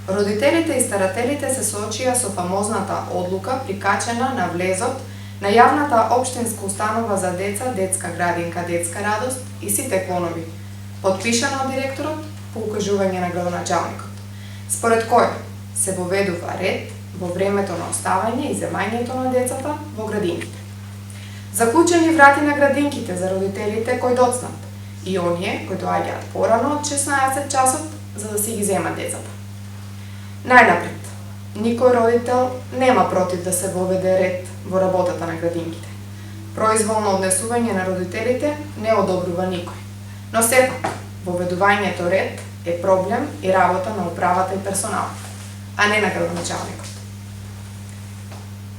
Родителите и старателите се соочија со фамозната одлука прикачена на влезот на јавната општинска установа за деца, детска градинка, детска радост и сите клонови, подпишана од директорот по укажување на градоначалникот, според кој се воведува ред во времето на оставање и земањето на децата во градинките. Заклучени врати на градинките за родителите кои доцнат и оние кои доаѓаат порано од 16 часот за да си ги земат децата. Најнапред, никој родител нема против да се воведе ред во работата на градинките. Произволно однесување на родителите не одобрува никој. Но сепак, воведувањето ред е проблем и работа на управата и персоналот, а не на градоначалникот.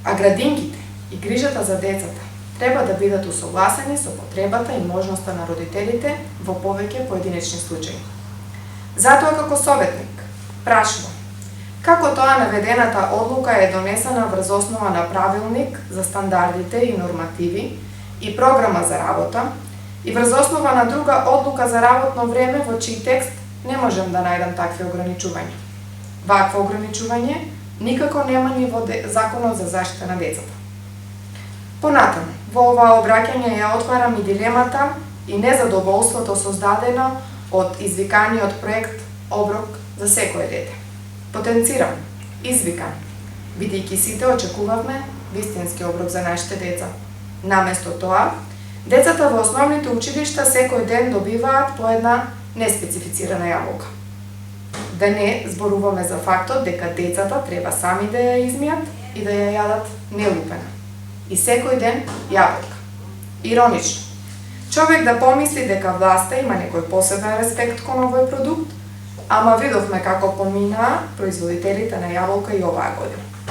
А градинките и грижата за децата треба да бидат усогласени со потребата и можноста на родителите во повеќе поединечни случаи. Затоа како советник, прашувам, како тоа наведената одлука е донесена врз основа на правилник за стандардите и нормативи и програма за работа и врз основа на друга одлука за работно време во чиј текст не можем да најдам такви ограничувања. Вакво ограничување никако нема ни во Законот за заштита на децата. Понатаму, во ова обраќање ја отварам и дилемата и незадоволството создадено од извиканиот проект Оброк за секое дете. Потенцирам, извикан, бидејќи сите очекувавме вистински оброк за нашите деца. Наместо тоа, децата во основните училишта секој ден добиваат по една неспецифицирана јаболка. Да не зборуваме за фактот дека децата треба сами да ја измијат и да ја јадат нелупена. И секој ден јаболка. Иронично, човек да помисли дека власта има некој посебен респект кон овој продукт, ама видовме како поминаа производителите на јаболка и оваа година.